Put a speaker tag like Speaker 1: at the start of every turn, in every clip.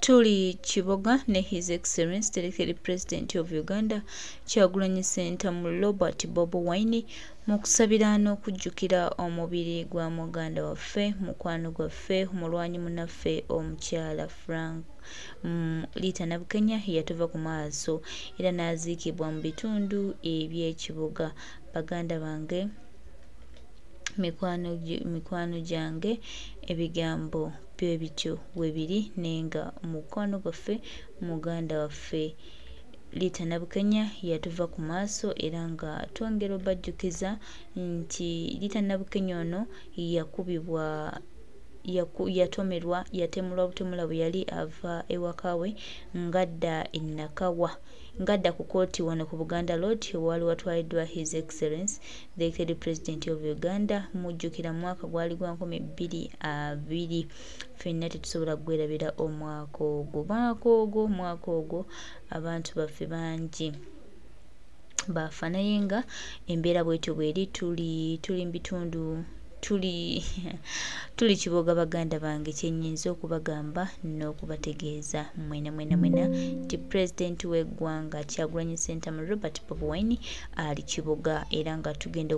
Speaker 1: Tuli Kiboga ne His Excellency the President of Uganda Kyagulanyi Ssentamu Robert Bobo Wine mu kusabira n'okujjukira omubiri gwa muganda waffe mukwano gwaffe omulwanyi munnaffe omukyala Frank Lita Nabukenya yatuva ku maaso era n'aziikibwa mu bitundu eby'ekibuga. Baganda bange, mikwano gyange, ebigambo bye bityo webiri nenga mukwano gwaffe muganda waffe Lita Nabukenya yatuva ku maaso era nga twongera obajjukiza nti Lita Nabukenya ono yakubibwa yatemulwa butemula bwe yali ava ewakawe ngadda Nakawa ngadda ku kooti wano ku Buganda Road wali watwaliddwa His Excellency the President of Uganda mujjukira mwaka gwali gwa 2020. Ffenna tetusobola kwerabira omwaka ogwo abantu baffe bangi bafa naye nga embeera bwetyo bweri tuli mbitundu tuli Kiboga. Baganda bange kyenyinza okubagamba n'okubategeeza mwena ti President w'eggwanga Kyagulanyi Ssentamu Robert Bobo Wine ali Kiboga era nga tugenda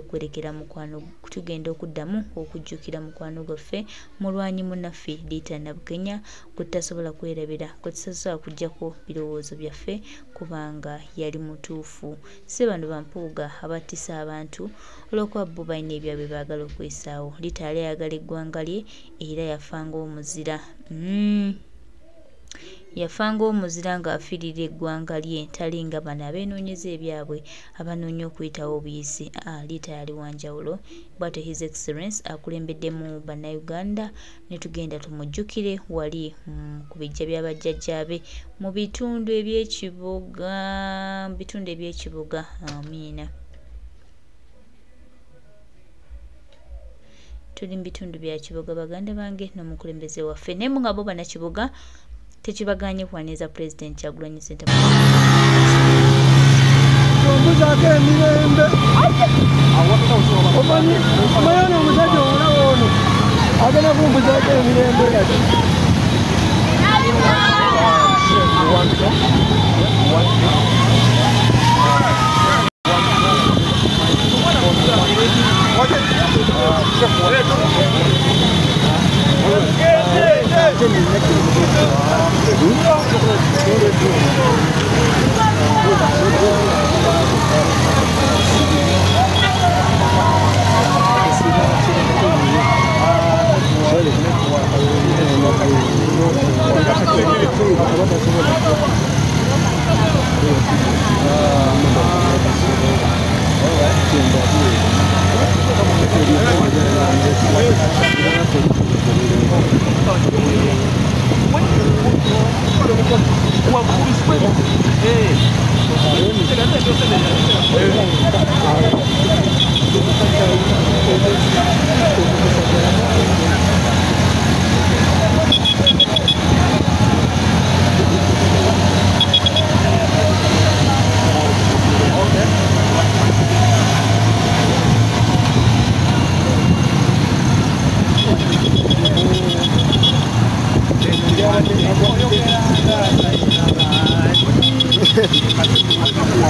Speaker 1: okuddamu okujjukira mukwano gwaffe mulwanyi munnaffe Lita Nabukenya gwe tutasobola kwerabira gwe tutasobola kuggyako birowoozo byaffe kubanga yali mutuufu. Si bano bampuuga abattisa abantu olw'okuba bo balina ebyabwe baagala okwesaawo. Lita yali ayagala eggwanga lye era yafanga omuzira ng'afiirira eggwanga lye talinga bano abeenoonyeza ebyabwe abanoonya okuyitawo obuyisi. Lita yali wanjawulo bw'atyo His Excellency akulembeddemu bannayuganda ne tugenda tumujjukire wali ku bijja by'abajjajjaabe mu bitundu eby'ekibuga. Amiina. Tuli mu bitundu bya Kiboga baganda bange n'omukulembeze waffe naye nga bo bannakiboga tekibaganye kwaniriza President Kyagulanyi Ssentamu.
Speaker 2: Ombuzaako emirembe omanyi omusajja olawo ono agenda kumbuzaako emirembe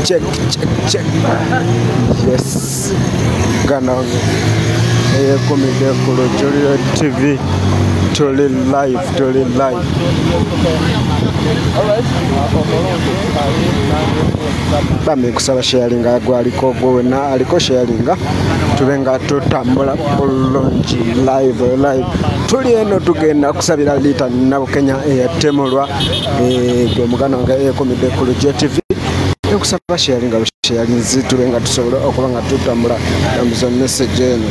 Speaker 2: check. Yes. Gana komide kulo Jolly TV Tuli live. Bame kusaba sharing agwaliko gwe aliko sharing tubenga tutambula bulungi live tuli eno tugenda kusabira Lita Nabukenya eyatemulwa gwe mugana nga komide kulo Jolly TV kusaba sharing tubenga tusobola okuba nga tutambula tambuza message eno.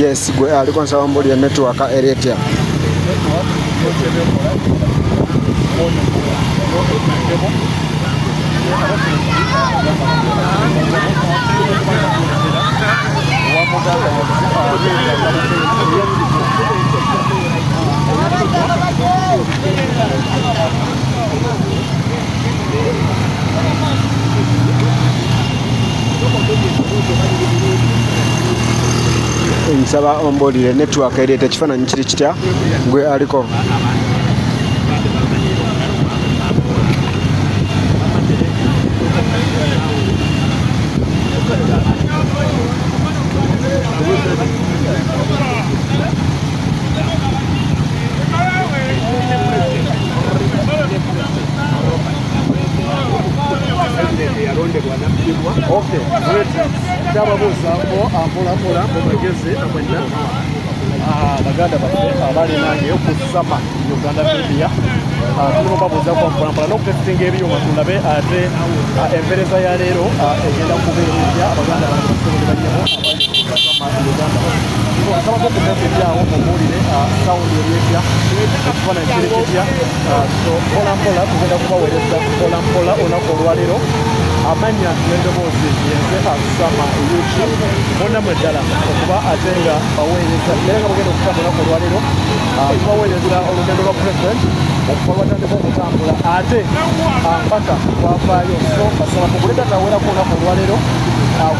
Speaker 2: Yes, gwe aliko nsaba mbuli ya network area. nsaba ombuulire network ereeta ekifaananyi kiri kitya gwe aliko.
Speaker 3: Okay, great. Kyababuuza mpola mumagezi amwenna baganda baffe abali nange okusama Uganda Media tulimo babuuzaku mpolampola n'okutesitinga ebyuma tulabe ate empeereza ya leero egenda kubeereza abaganda banyemo abasama Uganda. Nsabako okuteekebyawo mumuwulire sawundi eryetya ekifaananyi kiri kitya. So mpolampola tugenda kubaweereza mpolampola olunaku olwaleero. Amanya n'eddoboozi yenze asama yuki bonamu eddala okuba ate nga baweereza era nga bagenda okutambula ku olwaleero tubaweereza olugendo lwa president okuba batandika okutambula ate mpaka twavaayo. So basaba muguleka taweerako olunaku olwaleero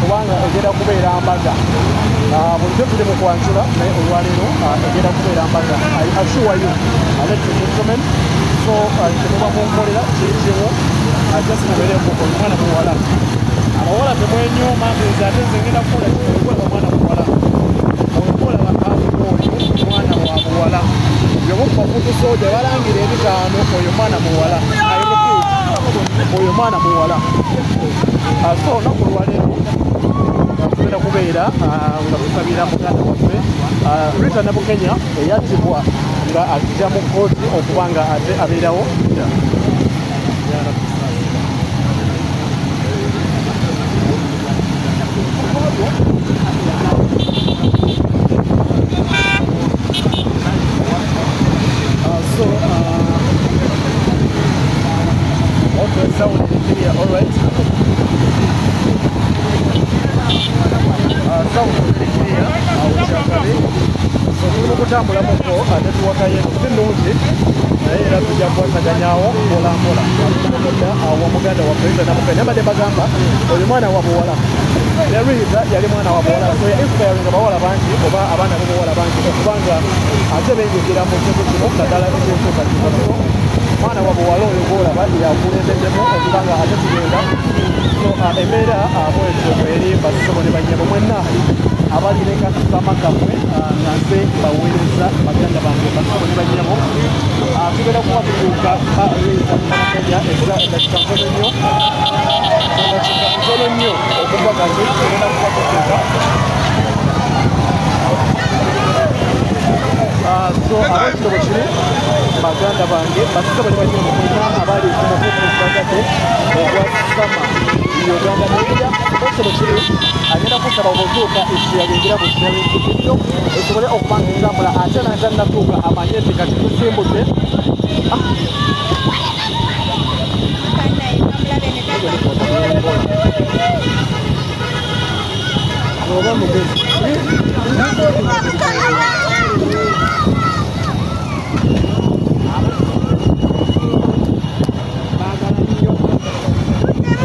Speaker 3: kubanga egenda kubeera mbaga bulijjo tuli mu kwanjula naye olwaleero egenda kubeera mbaga. I assure you ladies and gentlemen, so temuba munkolera kiri kimu just mubeere mwana muwala abawala temwenyuma nze ate nze ngenda kukola kikolebwa mwana muwala okola bakaabuoyo mwana wa muwala byomukubafutu soja balangira ebitaano oyo mwana muwala oyo mwana muwala. So olunaku olwaleero tugenda kubeera nga tusabira muganda waffe Rita Nabukenya eyattibwa nga ajja mu kkooti okuba nga ate abeerawo. Okay, sound here, all right. Sound here, so tulimo kutambulamuko ate tuwakayo ennungi naye era tujja kwasaganyaawo mpolampola wa muganda wa Rita Nabukenya. Abadde bagamba oyo mwana wa buwala Rita yali mwana wa buwala, so ya inspiring abawala bangi oba abaana b'obuwala bangi okubanga ate benyigira mu kintu kino naddala ekyentuuka kikono. Mwana wa buwala oyo gwolaba yakulembeddemu okubanga ate tugenda so embeera bwetyo eri basabo ne banyabo mwenna abalireka kusama kammwe nga nze baweereza baganda bange basabo ne banyabo tugenda kuba tutuuka Rita Nabukenya edakika ntono nnyo okuva kati tugenda kuba tutuuka. So abakiro bwe kiri baganda bange basaba ne banyabo mwenna abali ku mukutu ogwasama Uganda Media bose bwe kiri agenda kusaba obutuuka ekiyagengira mu kinyabiziga esobole okubanga entambula ate natanatuuka amanye nti kati tusimbudde oba mugezi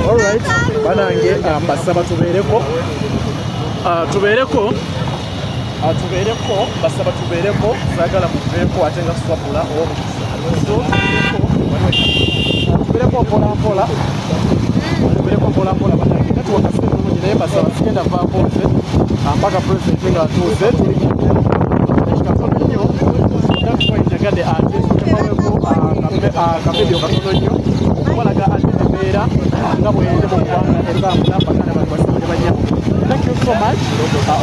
Speaker 3: alright banange basaba tubeereko basaba tubeereko saagala muveeko ate nga swapula tubeereko mpolampola banange kati wakasite bulungi naye basaba sigenda vaako nze mpaka president nga atuuze tuli katono nnyo nakuwainagade ate tutemaweko akavidiyo katono nnyo okubalaga ate embeera nga bweyende mu ggwanga etambula baganda bantu basaba ne banyabo. Thank you so much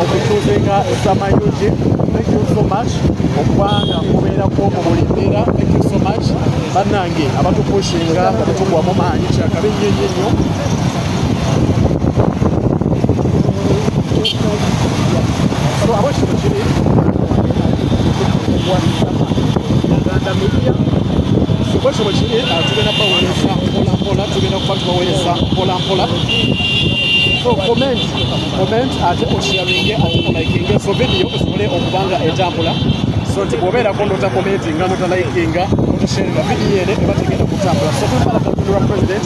Speaker 3: okutuuzenga Sama UG. Thank you so much okubanga mubeerako mu buli mbeera. Thank you so much bannange abatupushinga nga tetugwamu maanyi kyakabi nnyo. So abakino kiri Uganda Media bwekyo bwe kiri tugenda kubaweereza mpolampola tugenda kuba tubaweereza mpolampola. So comment ate osharinge ate olaikinge so video esobole okubanga etambula. so nti bw'obeerako n'otakomentinga n'otalikinga n'otosharinga vidiyo ene eba tegenda kutambula so tumala katunulwa president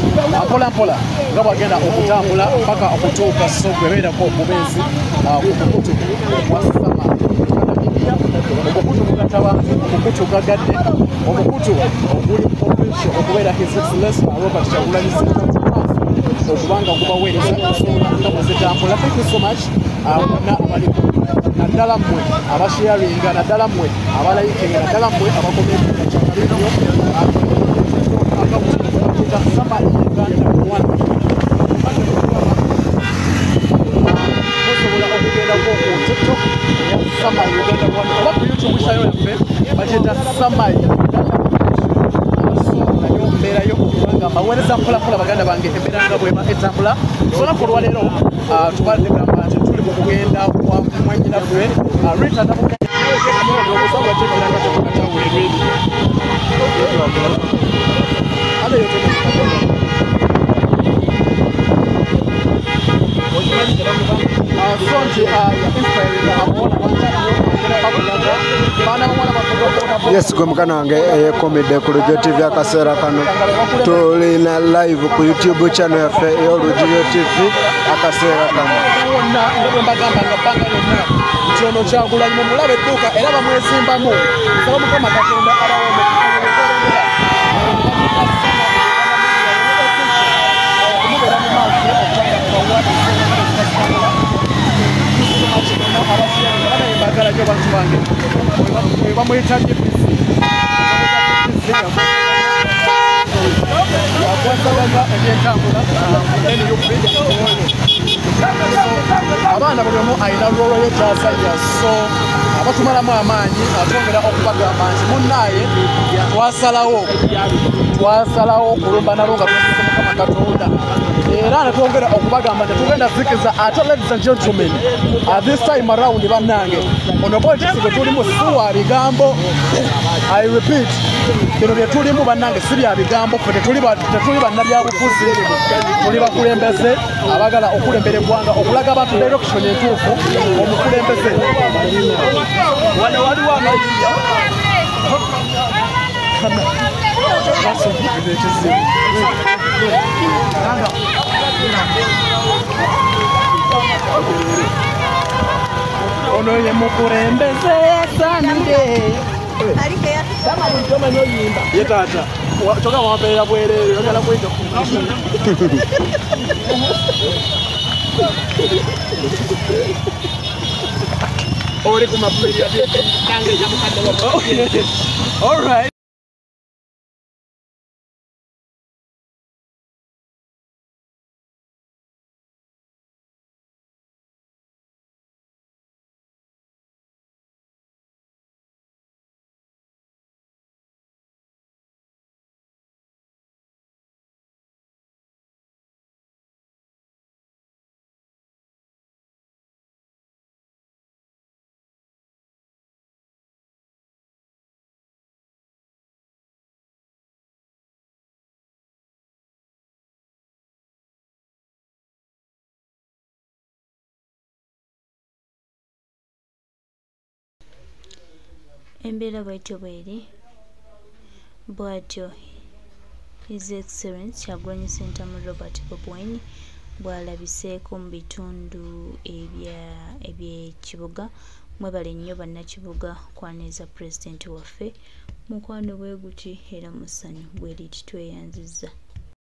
Speaker 3: mpola nga bwagenda okutambula paka okutuuka so bwebeerako obubenzi ku mukutu gwasama omukutu mugataba omukutu gagadde omukutu oguli okubeera his excellence Robert Kyagulanyi okubanga gubaweereza ensonga nga bwezitambula. Thank you so much bonna abalimu naddala mmwe abasharinga naddala mmwe abalayikinga naddala mmwe abakomentinga kyanabidio sama Uganda musobola okugendako ku TikTok sama Uganda oba ku YouTube sayo yaffe bagyeta sama nayo mbeerayo kubanga mbaweereza mpola baganda bange embeera nga bweba etambula olunaku olwaleero tubadde gamba nti tuli mu kugenda kwa mwanyinaffe Rita omusanga kyekiranga kyekukatawulirwedi
Speaker 2: Yes, gwe mukana wange eyekomedde ku Lujo TV akaseera kano tulina live ku YouTube channel yaffe ey'Olujo TV akaseera kano
Speaker 3: wonna nga bwe mbagamba nga bbanga lyonna nti ono Kyagulanyi mumulabe edduuka era bamwesimbamu nsaba Mukama Katonda abawoome bagala nyo bantu bange bamwetadde yakwasabaga ebyentambula abaana buli omu alina lwolwo ye kyasajja so abatumalamu amaanyi atwongera okubagamba nti munnaaye twasalawo okulumba nalo nga twasise Mukama Katonda era netwongera okubagamba nti tugenda zikiza ate ladies and gentlemen this time around bannange ono politics bwe tulimu si wa bigambo I repeat bino bye tulimu bannange si bya bigambo ffe tetuli bannabyabufuzi tuli bakulembeze abagala okulembera eggwanga okulaga abantu direction entuufu omukulembeze wano waliwo amayinja ono ye mukulembeze yasanire ye taata kyoka wampeera bwereere oyagala kwega oli ku mapulira all right.
Speaker 1: Embeera bwetyo bweri bwatyo His Excellence Kyagulanyi Ssentamu Robert Bobi Wine bwalabiseeko mu bitundu eby'ekibuga. Mwebale nnyo bannakibuga kwaniriza pulezidenti waffe mukwano bwe guti era musanyu bwe liti tweyanzizza.